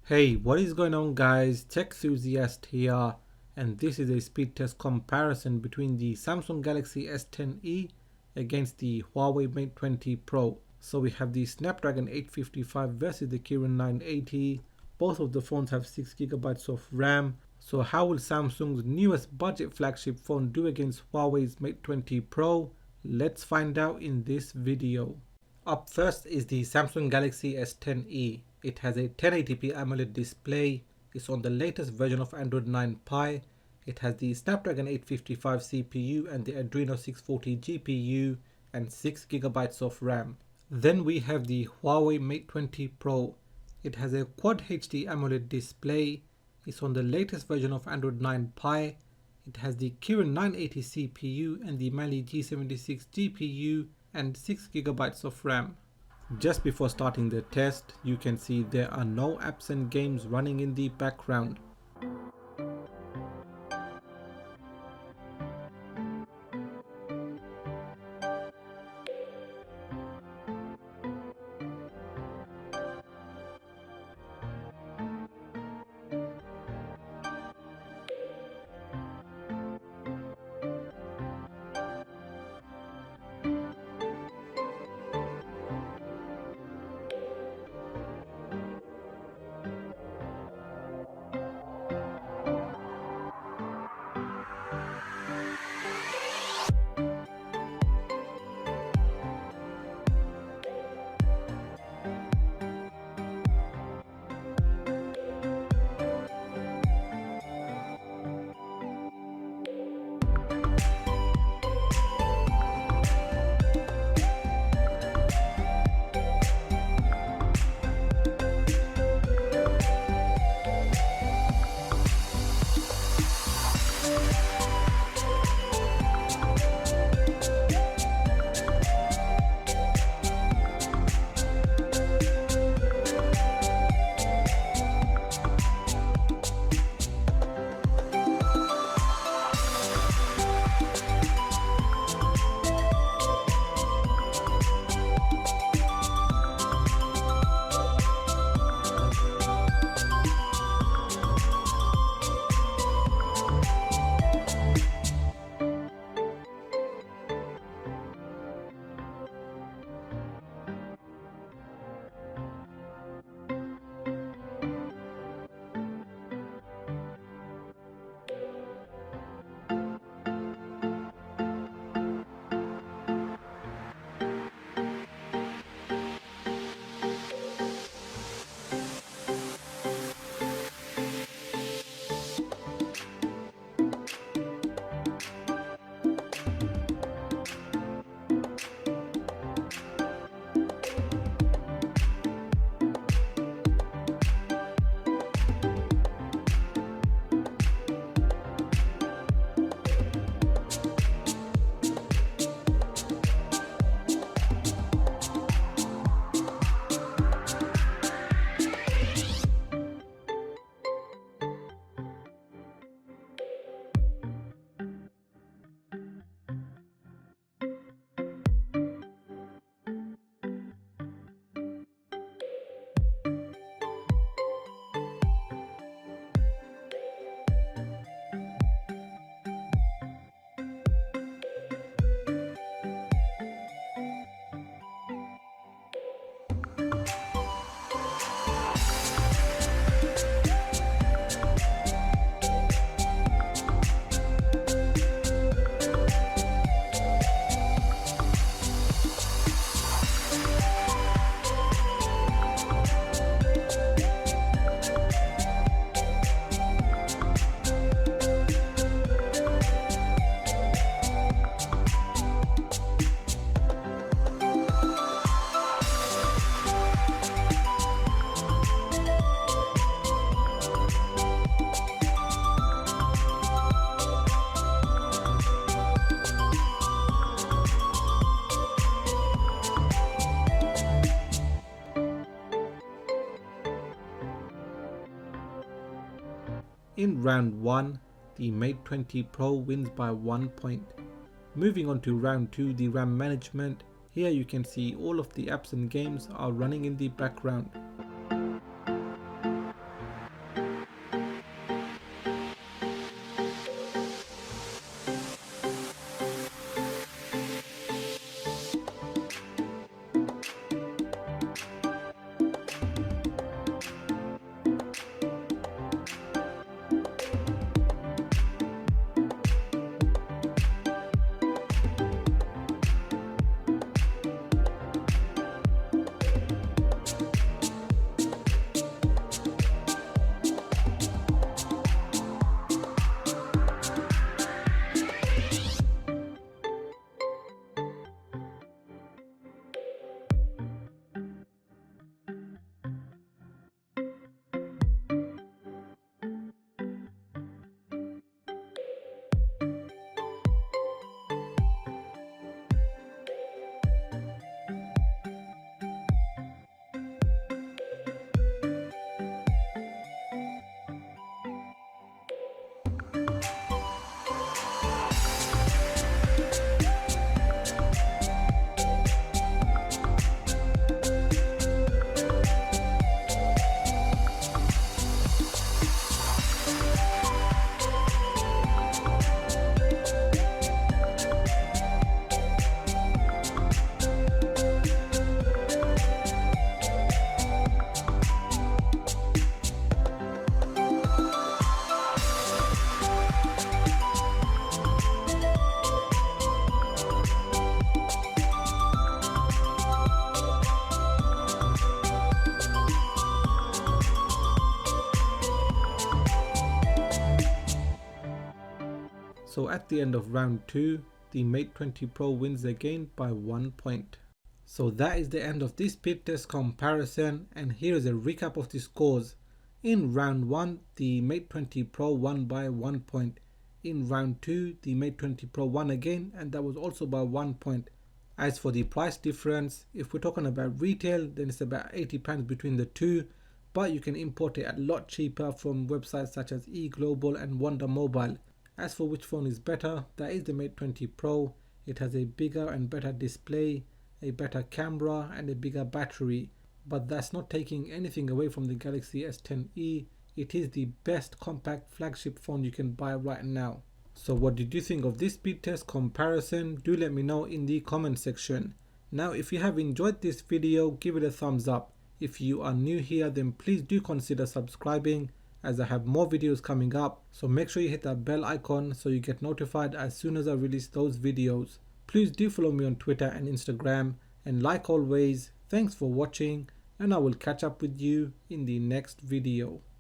Hey, what is going on guys? Tech enthusiast here, and this is a speed test comparison between the Samsung Galaxy S10e against the Huawei Mate 20 Pro. So we have the Snapdragon 855 versus the Kirin 980. Both of the phones have 6GB of RAM. So how will Samsung's newest budget flagship phone do against Huawei's Mate 20 Pro? Let's find out in this video. Up first is the Samsung Galaxy S10e. It has a 1080p AMOLED display. It's on the latest version of Android 9 Pie. It has the Snapdragon 855 CPU and the Adreno 640 GPU and 6GB of RAM. Then we have the Huawei Mate 20 Pro. It has a Quad HD AMOLED display. It's on the latest version of Android 9 Pie. It has the Kirin 980 CPU and the Mali G76 GPU and 6GB of RAM. Just before starting the test, you can see there are no apps and games running in the background. In round 1, the Mate 20 Pro wins by 1 point. Moving on to round 2, the RAM management. Here you can see all of the apps and games are running in the background. So at the end of round 2, the Mate 20 Pro wins again by 1 point. So that is the end of this speed test comparison, and here is a recap of the scores. In round 1, the Mate 20 Pro won by 1 point. In round 2, the Mate 20 Pro won again, and that was also by 1 point. As for the price difference, if we're talking about retail, then it's about £80 between the two, but you can import it a lot cheaper from websites such as eGlobal and Wonder Mobile. As for which phone is better, that is the Mate 20 Pro. It has a bigger and better display, a better camera and a bigger battery, but that's not taking anything away from the Galaxy S10e. It is the best compact flagship phone you can buy right now. So what did you think of this speed test comparison? Do let me know in the comment section. Now if you have enjoyed this video, give it a thumbs up. If you are new here, then please do consider subscribing, as I have more videos coming up. So make sure you hit that bell icon so you get notified as soon as I release those videos. Please do follow me on Twitter and Instagram, and like always, thanks for watching, and I will catch up with you in the next video.